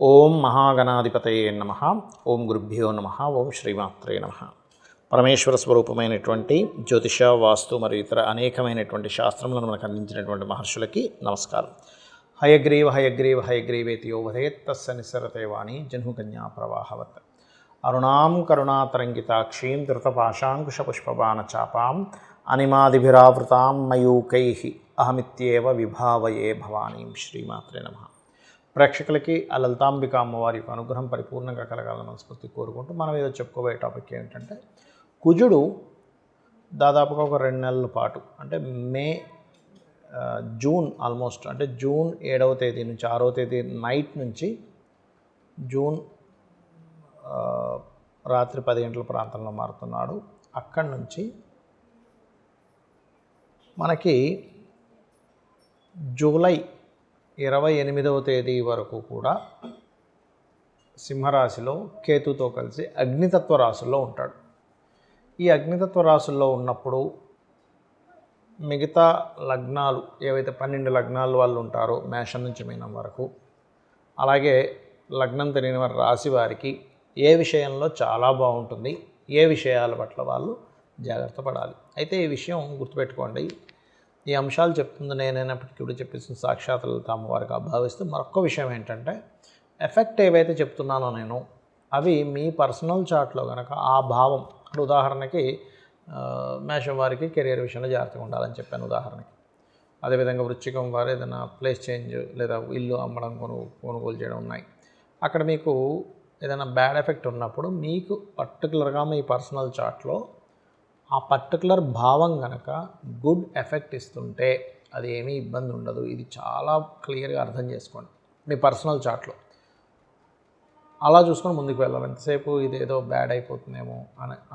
ఓం మహాగణాధిపతయే నమః. ఓం గురుభ్యో నమః. ఓం శ్రీమాత్రే నమః. పరమేశ్వర స్వరూపమైనటువంటి జ్యోతిష, వాస్తు మరియు ఇతర అనేకమైనటువంటి శాస్త్రములను మనకు అందించినటువంటి మహర్షులకి నమస్కారం. హయగ్రీవ హయగ్రీవ హయగ్రీవేతి యో వదేత్ తస్య నిస్సరతే వాణి జహ్నుకన్యా ప్రవాహవత్. అరుణాం కరుణాతరంగితాక్షీం ధృతపాశాంకుశపుష్పబాణచాపాం అనిమాదిభిరావృతాం మయూకైః అహమిత్యేవ విభావయే భవానీం. శ్రీమాత్రే నమః. ప్రేక్షకులకి ఆ లలితాంబిక అమ్మవారి యొక్క అనుగ్రహం పరిపూర్ణంగా కలగాలని మనస్ఫూర్తి కోరుకుంటూ మనం ఏదో చెప్పుకోబోయే టాపిక్ ఏంటంటే, కుజుడు దాదాపుగా ఒక 2 నెలల పాటు అంటే జూన్ ఆల్మోస్ట్ అంటే జూన్ 7వ తేదీ నుంచి 6వ తేదీ నైట్ నుంచి జూన్ రాత్రి 10 గంటల ప్రాంతంలో మారుతున్నాడు. అక్కడి నుంచి మనకి జూలై 28వ తేదీ వరకు కూడా సింహరాశిలో కేతుతో కలిసి అగ్నితత్వ రాశుల్లో ఉంటాడు. ఈ అగ్నితత్వ రాశుల్లో ఉన్నప్పుడు మిగతా లగ్నాలు ఏవైతే 12 లగ్నాలు వాళ్ళు ఉంటారో మేషం నుంచి మీనం వరకు, అలాగే లగ్నం తెలియని వారి రాశి వారికి ఏ విషయంలో చాలా బాగుంటుంది, ఏ విషయాల పట్ల వాళ్ళు జాగ్రత్త పడాలి. అయితే ఈ విషయం గుర్తుపెట్టుకోండి, ఈ అంశాలు చెప్తుంది నేనైనప్పటికీ కూడా చెప్పేసిన సాక్షాత్ లలిత అమ్మవారికి భావిస్తూ మరొక విషయం ఏంటంటే, ఎఫెక్ట్ ఏవైతే చెప్తున్నానో నేను అవి మీ పర్సనల్ చార్ట్లో కనుక ఆ భావం, అంటే ఉదాహరణకి మేషం వారికి కెరియర్ విషయంలో జాగ్రత్తగా ఉండాలని చెప్పాను ఉదాహరణకి. అదేవిధంగా వృశ్చికం వారు ఏదైనా ప్లేస్ చేంజ్ లేదా ఇల్లు అమ్మడం కొనుగోలు చేయడం ఉన్నాయి. అక్కడ మీకు ఏదైనా బ్యాడ్ ఎఫెక్ట్ ఉన్నప్పుడు మీకు పర్టికులర్గా మీ పర్సనల్ చార్ట్లో ఆ పర్టికులర్ భావం కనుక గుడ్ ఎఫెక్ట్ ఇస్తుంటే అది ఏమీ ఇబ్బంది ఉండదు. ఇది చాలా క్లియర్గా అర్థం చేసుకోండి మీ పర్సనల్ చార్ట్లో. అలా చూసుకొని ముందుకు వెళ్ళాలి. ఎంతసేపు ఇదేదో బ్యాడ్ అయిపోతుందేమో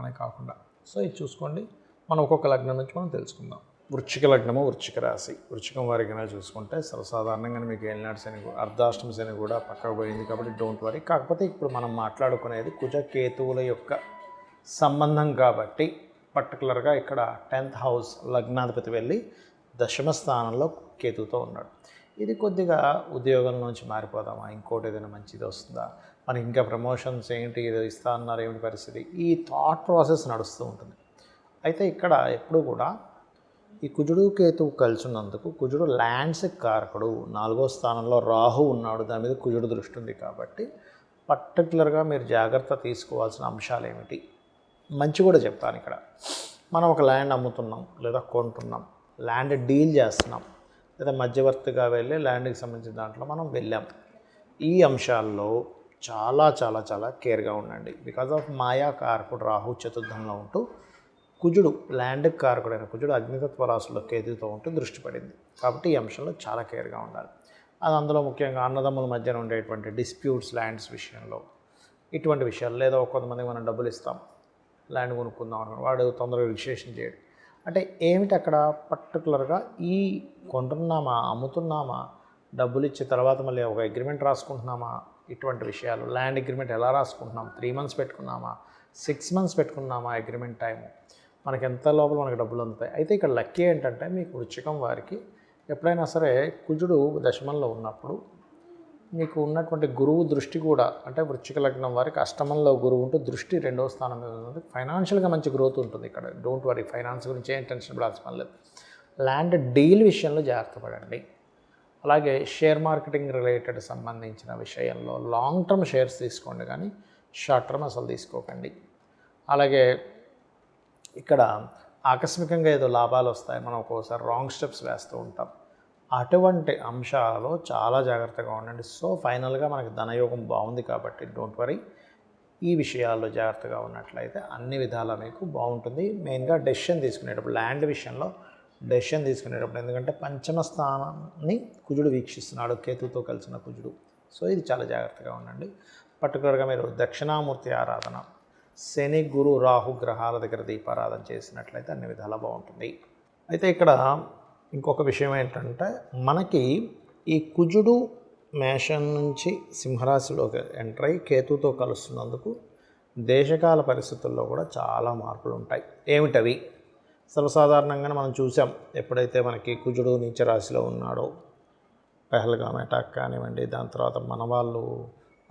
అని కాకుండా. సో ఇది చూసుకోండి. మనం ఒక్కొక్క లగ్నం నుంచి మనం తెలుసుకుందాం. వృశ్చిక లగ్నము, వృశ్చిక రాశి. వృశ్చికం వారికి చూసుకుంటే సర్వసాధారణంగా మీకు ఏలినాటి శని, అర్ధాష్టమ శని కూడా పక్కకు పోయింది కాబట్టి డోంట్ వరీ. కాకపోతే ఇప్పుడు మనం మాట్లాడుకునేది కుజ కేతువుల యొక్క సంబంధం కాబట్టి పర్టికులర్గా ఇక్కడ 10th హౌస్ లగ్నాధిపతి వెళ్ళి దశమ స్థానంలో కేతువుతో ఉన్నాడు. ఇది కొద్దిగా ఉద్యోగం నుంచి మారిపోదామా, ఇంకోటి ఏదైనా మంచిది వస్తుందా, మనకి ఇంకా ప్రమోషన్స్ ఏంటి, ఏదో ఇస్తా అన్నారు ఏమిటి పరిస్థితి, ఈ థాట్ ప్రాసెస్ నడుస్తూ ఉంటుంది. అయితే ఇక్కడ ఎప్పుడు కూడా ఈ కుజుడు కేతువు కలిసి ఉన్నందుకు, కుజుడు ల్యాండ్స్ కారకుడు, 4వ స్థానంలో రాహు ఉన్నాడు, దాని మీద కుజుడు దృష్టి ఉంది కాబట్టి పర్టికులర్గా మీరు జాగ్రత్త తీసుకోవాల్సిన అంశాలు ఏమిటి మంచి కూడా చెప్తాను. ఇక్కడ మనం ఒక ల్యాండ్ అమ్ముతున్నాం లేదా కొంటున్నాం, ల్యాండ్ డీల్ చేస్తున్నాం, లేదా మధ్యవర్తిగా వెళ్ళి ల్యాండ్కి సంబంధించిన దాంట్లో మనం వెళ్ళాం. ఈ అంశాల్లో చాలా చాలా చాలా కేర్గా ఉండండి. బికాజ్ ఆఫ్ మాయా కారకుడు రాహు చతుర్థంలో ఉంటూ, కుజుడు ల్యాండ్కి కారకుడైన కుజుడు అగ్నితత్వ రాశుల్లో కేతుతో ఉంటూ దృష్టి పడింది కాబట్టి ఈ అంశంలో చాలా కేర్గా ఉండాలి. అది అందులో ముఖ్యంగా అన్నదమ్ముల మధ్యన ఉండేటువంటి డిస్ప్యూట్స్ ల్యాండ్స్ విషయంలో, ఇటువంటి విషయాలు, లేదా కొంతమందికి మనం డబ్బులు ఇస్తాం ల్యాండ్ కొనుక్కుందాం అనుకున్నాం, వాడు తొందరగా రిజిస్ట్రేషన్ చేయడు. అంటే ఏమిటి అక్కడ పర్టికులర్గా ఈ కొంటున్నామా, అమ్ముతున్నామా, డబ్బులు ఇచ్చిన తర్వాత మళ్ళీ ఒక అగ్రిమెంట్ రాసుకుంటున్నామా, ఇటువంటి విషయాలు. ల్యాండ్ అగ్రిమెంట్ ఎలా రాసుకుంటున్నాం, 3 months పెట్టుకున్నామా, 6 months పెట్టుకున్నామా అగ్రిమెంట్ టైము, మనకి ఎంత లోపల మనకి డబ్బులు అందుతాయి. అయితే ఇక్కడ లక్కీ ఏంటంటే మీకు వృశ్చికం వారికి ఎప్పుడైనా సరే కుజుడు దశమంలో ఉన్నప్పుడు మీకు ఉన్నటువంటి గురువు దృష్టి కూడా, అంటే వృశ్చిక లగ్నం వారికి అష్టమంలో గురువు ఉంటూ దృష్టి 2వ స్థానం మీద ఉంది. ఫైనాన్షియల్గా మంచి గ్రోత్ ఉంటుంది ఇక్కడ. డోంట్ వరీ, ఫైనాన్స్ గురించి ఏం టెన్షన్ పడాల్సిన పని లేదు. ల్యాండ్ డీల్ విషయంలో జాగ్రత్త పడండి. అలాగే షేర్ మార్కెటింగ్ రిలేటెడ్ సంబంధించిన విషయంలో లాంగ్ టర్మ్ షేర్స్ తీసుకోండి, కానీ షార్ట్ టర్మ్ అసలు తీసుకోకండి. అలాగే ఇక్కడ ఆకస్మికంగా ఏదో లాభాలు వస్తాయి, మనం ఒక్కోసారి రాంగ్ స్టెప్స్ వేస్తూ ఉంటాం. అటువంటి అంశాలలో చాలా జాగ్రత్తగా ఉండండి. సో ఫైనల్గా మనకి ధనయోగం బాగుంది కాబట్టి డోంట్ వరీ, ఈ విషయాల్లో జాగ్రత్తగా ఉన్నట్లయితే అన్ని విధాలా మీకు బాగుంటుంది. మెయిన్గా డెసిషన్ తీసుకునేటప్పుడు, ల్యాండ్ విషయంలో డెసిషన్ తీసుకునేటప్పుడు, ఎందుకంటే పంచమ స్థానాన్ని కుజుడు వీక్షిస్తున్నాడు, కేతుతో కలిసిన కుజుడు. సో ఇది చాలా జాగ్రత్తగా ఉండండి. పర్టికులర్గా మీరు దక్షిణామూర్తి ఆరాధన, శని గురు రాహు గ్రహాల దగ్గర దీపారాధన చేసినట్లయితే అన్ని విధాలా బాగుంటుంది. అయితే ఇక్కడ ఇంకొక విషయం ఏంటంటే, మనకి ఈ కుజుడు మేషం నుంచి సింహరాశిలోకి ఎంటర్ అయ్యి కేతుతో కలుస్తున్నందుకు దేశకాల పరిస్థితుల్లో కూడా చాలా మార్పులు ఉంటాయి. ఏమిటవి? సర్వసాధారణంగానే మనం చూసాం, ఎప్పుడైతే మనకి కుజుడు నీచ రాశిలో ఉన్నాడో, పెహల్గామ్ అటాక్ కానివ్వండి, దాని తర్వాత మన వాళ్ళు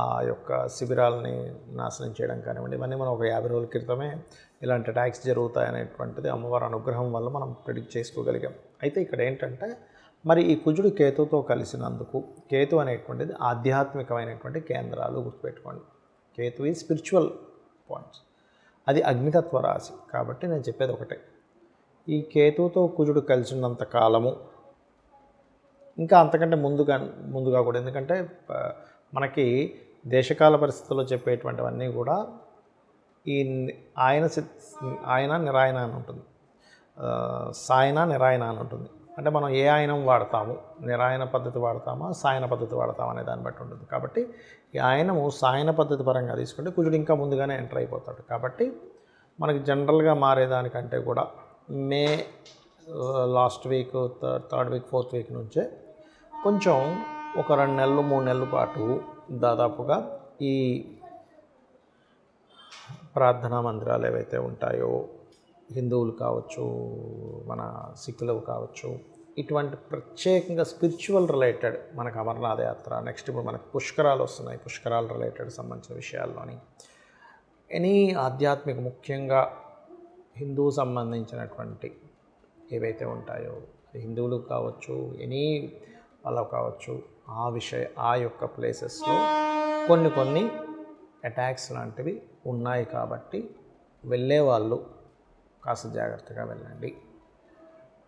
ఆ యొక్క శిబిరాలని నాశనం చేయడం కానివ్వండి, ఇవన్నీ మనం ఒక 50 రోజుల క్రితమే ఇలాంటి అటాక్స్ జరుగుతాయనేటువంటిది అమ్మవారి అనుగ్రహం వల్ల మనం ప్రిడిక్ట్ చేసుకోగలిగాం. అయితే ఇక్కడ ఏంటంటే మరి ఈ కుజుడు కేతుతో కలిసినందుకు, కేతు అనేటువంటిది ఆధ్యాత్మికమైనటువంటి కేంద్రాలు గుర్తుపెట్టుకోండి. కేతు ఈ స్పిరిచువల్ పాయింట్స్, అది అగ్నితత్వ రాశి. కాబట్టి నేను చెప్పేది ఒకటే, ఈ కేతుతో కుజుడు కలిసి ఉన్నంత కాలము, ఇంకా అంతకంటే ముందుగా కూడా, ఎందుకంటే మనకి దేశకాల పరిస్థితుల్లో చెప్పేటువంటివన్నీ కూడా ఈ ఆయన నిరాయన అని ఉంటుంది, సాయన నిరాయన అని ఉంటుంది. అంటే మనం ఏ ఆయనం వాడతాము, నిరాయన పద్ధతి వాడతామా సాయన పద్ధతి వాడతామా అనే దాన్ని బట్టి ఉంటుంది. కాబట్టి ఈ ఆయనము సాయన పద్ధతి పరంగా తీసుకుంటే కుజుడు ఇంకా ముందుగానే ఎంటర్ అయిపోతాడు. కాబట్టి మనకి జనరల్గా మారేదానికంటే కూడా May last week, third week, fourth week నుంచే కొంచెం ఒక 2 నెలలు 3 నెలల పాటు దాదాపుగా ఈ ప్రార్థనా మందిరాలు ఏవైతే ఉంటాయో, హిందువులు కావచ్చు, మన సిక్కులు కావచ్చు, ఇటువంటి ప్రత్యేకంగా స్పిరిచువల్ రిలేటెడ్ మనకు అమర్నాథ యాత్ర, నెక్స్ట్ ఇప్పుడు మనకు పుష్కరాలు వస్తున్నాయి, పుష్కరాలు రిలేటెడ్ సంబంధించిన విషయాల్లోని ఎనీ ఆధ్యాత్మిక, ముఖ్యంగా హిందూ సంబంధించినటువంటి ఏవైతే ఉంటాయో, హిందువులు కావచ్చు, ఎనీ వాళ్ళకు కావచ్చు, ఆ యొక్క ప్లేసెస్లో కొన్ని అటాక్స్ లాంటివి ఉన్నాయి. కాబట్టి వెళ్ళే వాళ్ళు కాస్త జాగ్రత్తగా వెళ్ళండి.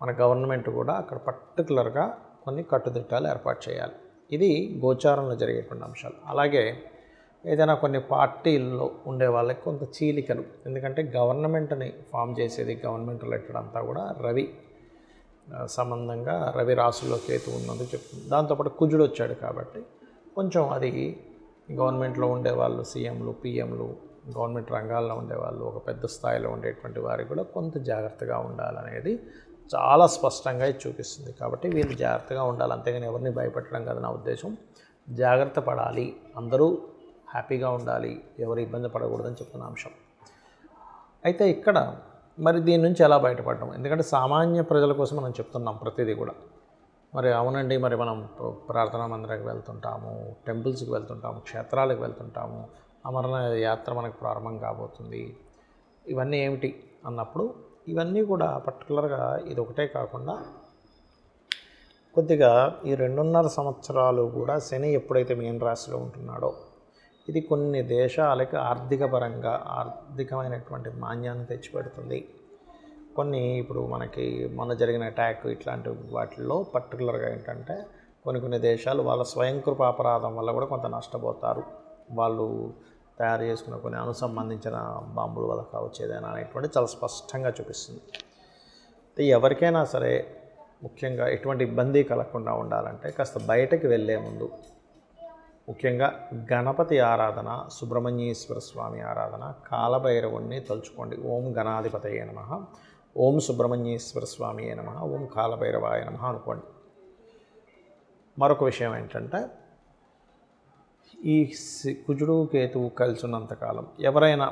మన గవర్నమెంట్ కూడా అక్కడ పర్టికులర్గా కొన్ని కట్టుదిట్టాలు ఏర్పాటు చేయాలి. ఇది గోచారంలో జరిగేటువంటి అంశాలు. అలాగే ఏదైనా కొన్ని పార్టీల్లో ఉండే వాళ్ళకి కొంత చీలికలు, ఎందుకంటే గవర్నమెంట్ని ఫామ్ చేసేది, గవర్నమెంట్ రిలేటెడ్ అంతా కూడా రవి సంబంధంగా, రవి రాశుల్లో కేతు ఉన్నది చెప్తుంది. దాంతోపాటు కుజుడు వచ్చాడు కాబట్టి కొంచెం అది గవర్నమెంట్లో ఉండేవాళ్ళు, సీఎంలు, పిఎంలు, గవర్నమెంట్ రంగాల్లో ఉండేవాళ్ళు, ఒక పెద్ద స్థాయిలో ఉండేటువంటి వారికి కూడా కొంత జాగ్రత్తగా ఉండాలనేది చాలా స్పష్టంగా ఇది చూపిస్తుంది. కాబట్టి వీళ్ళు జాగ్రత్తగా ఉండాలి, అంతేగాని ఎవరిని భయపెట్టడం కాదు నా ఉద్దేశం. జాగ్రత్త పడాలి, అందరూ హ్యాపీగా ఉండాలి, ఎవరు ఇబ్బంది పడకూడదని చెప్తున్న అంశం. అయితే ఇక్కడ మరి దీని నుంచి ఎలా బయటపడడం, ఎందుకంటే సామాన్య ప్రజల కోసం మనం చెప్తున్నాం ప్రతిదీ కూడా. మరి అవునండి, మరి మనం ప్రార్థనా మందిరానికి వెళ్తుంటాము, టెంపుల్స్కి వెళ్తుంటాము, క్షేత్రాలకు వెళ్తుంటాము, అమరనాథ యాత్ర మనకు ప్రారంభం కాబోతుంది, ఇవన్నీ ఏమిటి అన్నప్పుడు ఇవన్నీ కూడా పర్టికులర్గా ఇది ఒకటే కాకుండా కొద్దిగా ఈ 2.5 సంవత్సరాలు కూడా శని ఎప్పుడైతే మీన రాశిలో ఉంటున్నాడో ఇది కొన్ని దేశాలకి ఆర్థికమైనటువంటి మాన్యాన్ని తెచ్చిపెడుతుంది. కొన్ని ఇప్పుడు మనకి మొన్న జరిగిన అటాక్ ఇట్లాంటి వాటిల్లో పర్టికులర్గా ఏంటంటే కొన్ని దేశాలు వాళ్ళ స్వయంకృప అపరాధం వల్ల కూడా కొంత నష్టపోతారు. వాళ్ళు తయారు చేసుకున్న కొన్ని సంబంధించిన బాంబుల వల్ల కావచ్చు, ఏదైనా అనేటువంటి చాలా స్పష్టంగా చూపిస్తుంది. ఎవరికైనా సరే ముఖ్యంగా ఎటువంటి ఇబ్బంది కలగకుండా ఉండాలంటే కాస్త బయటకు వెళ్ళే ముందు ముఖ్యంగా గణపతి ఆరాధన, సుబ్రహ్మణ్యేశ్వర స్వామి ఆరాధన, కాలభైరవుణ్ణి తలుచుకోండి. ఓం గణాధిపతయే నమః, ఓం సుబ్రహ్మణ్యేశ్వర స్వామియే నమః, ఓం కాలభైరవాయ నమః అనుకోండి. మరొక విషయం ఏంటంటే ఈ కుజుడు కేతువు కలిసి ఉన్నంతకాలం ఎవరైనా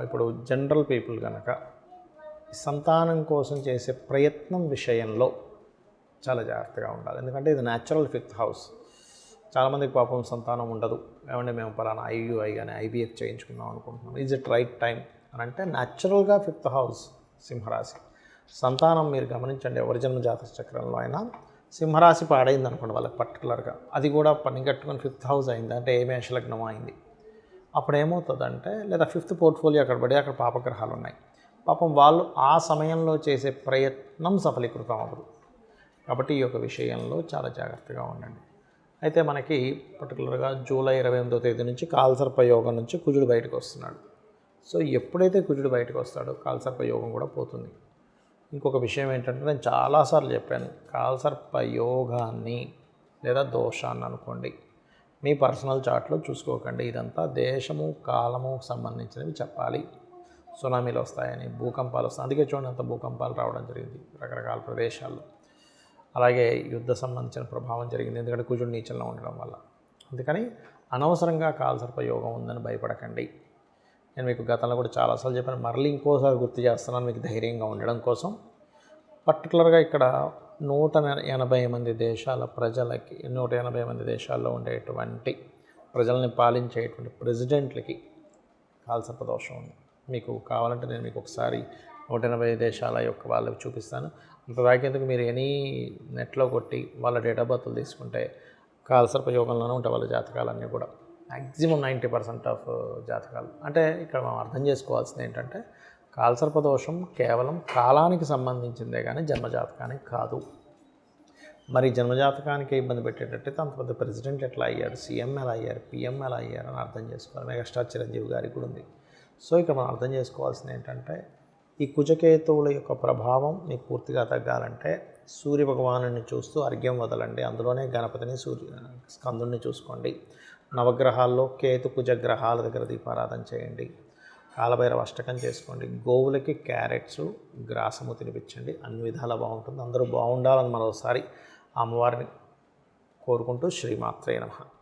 ఇప్పుడు జనరల్ పీపుల్ కనుక సంతానం కోసం చేసే ప్రయత్నం విషయంలో చాలా జాగ్రత్తగా ఉండాలి. ఎందుకంటే ఇది న్యాచురల్ 5th హౌస్. చాలామందికి పాపం సంతానం ఉండదు, ఏమంటే మేము పలానా IUI కానీ IVF చేయించుకుందాం అనుకుంటున్నాం, ఈజ్ ఇట్ రైట్ టైం అని అంటే న్యాచురల్గా 5th హౌస్ సింహరాశి. సంతానం మీరు గమనించండి, ఎవరి జన్మ జాతక చక్రంలో అయినా సింహరాశి పాడైంది అనుకోండి వాళ్ళకి పర్టికులర్గా, అది కూడా పని కట్టుకొని 5th హౌస్ అయింది అంటే ఏ మేషలగ్నం అయింది, అప్పుడు ఏమవుతుందంటే లేదా 5th పోర్ట్ఫోలియో అక్కడ పడి అక్కడ పాపగ్రహాలు ఉన్నాయి, పాపం వాళ్ళు ఆ సమయంలో చేసే ప్రయత్నం సఫలీకృతం అవ్వదు. కాబట్టి ఈ యొక్క విషయంలో చాలా జాగ్రత్తగా ఉండండి. అయితే మనకి పర్టికులర్గా జూలై 28వ తేదీ నుంచి కాలసర్ప యోగం నుంచి కుజుడు బయటకు వస్తున్నాడు. సో ఎప్పుడైతే కుజుడు బయటకు వస్తాడో కాలసర్ప యోగం కూడా పోతుంది. ఇంకొక విషయం ఏంటంటే నేను చాలాసార్లు చెప్పాను, కాలసర్ప యోగాన్ని లేదా దోషాన్ని అనుకోండి మీ పర్సనల్ చార్ట్లో చూసుకోకండి. ఇదంతా దేశము కాలము సంబంధించినవి చెప్పాలి. సునామీలు వస్తాయని, భూకంపాలు వస్తాయి, అందుకే చూడండి అంత భూకంపాలు రావడం జరిగింది రకరకాల ప్రదేశాల్లో. అలాగే యుద్ధ సంబంధించిన ప్రభావం జరిగింది, ఎందుకంటే కుజుడు నీచంలో ఉండడం వల్ల. అందుకని అనవసరంగా కాలసర్ప యోగం ఉందని భయపడకండి. నేను మీకు గతంలో కూడా చాలాసార్లు చెప్పాను, మరలి ఇంకోసారి గుర్తు చేస్తున్నాను మీకు ధైర్యంగా ఉండడం కోసం. పర్టికులర్గా ఇక్కడ 180 మంది దేశాల ప్రజలకి, 180 మంది దేశాల్లో ఉండేటువంటి ప్రజల్ని పాలించేటువంటి ప్రెసిడెంట్లకి కాలసర్పదోషం ఉంది. మీకు కావాలంటే నేను మీకు ఒకసారి 180 దేశాల యొక్క వాళ్ళకి చూపిస్తాను. అంత దాకేందుకు మీరు ఎనీ నెట్లో కొట్టి వాళ్ళ డేట్ ఆఫ్ బర్త్లు తీసుకుంటే కాలసర్ప యోగంలోనే ఉంటాయి వాళ్ళ జాతకాలన్నీ కూడా. మ్యాక్సిమం 90% ఆఫ్ జాతకాలు. అంటే ఇక్కడ మనం అర్థం చేసుకోవాల్సింది ఏంటంటే కాలసర్పదోషం కేవలం కాలానికి సంబంధించిందే కానీ జన్మజాతకానికి కాదు. మరి జన్మజాతకానికి ఇబ్బంది పెట్టేటట్టయితే అంత పెద్ద ప్రెసిడెంట్ ఎట్లా అయ్యాడు, సీఎం ఎలా అయ్యారు, పిఎం ఎలా అయ్యారు అని అర్థం చేసుకోవాలి. మెగాస్టార్ చిరంజీవి గారికి కూడా ఉంది. సో ఇక్కడ మనం అర్థం చేసుకోవాల్సింది ఏంటంటే ఈ కుజకేతువుల యొక్క ప్రభావం మీకు పూర్తిగా తగ్గాలంటే సూర్య భగవానుని చూస్తూ అర్ఘ్యం వదలండి. అందులోనే గణపతిని స్కందుని చూసుకోండి. నవగ్రహాల్లో కేతు కుజ గ్రహాల దగ్గర దీపారాధన చేయండి. కాలభైరవ అష్టకం చేసుకోండి. గోవులకి క్యారెట్స్ గ్రాసము తినిపించండి. అన్ని విధాలా బాగుంటుంది. అందరూ బాగుండాలని మరోసారి అమ్మవారిని కోరుకుంటూ శ్రీమాత్రే నమః.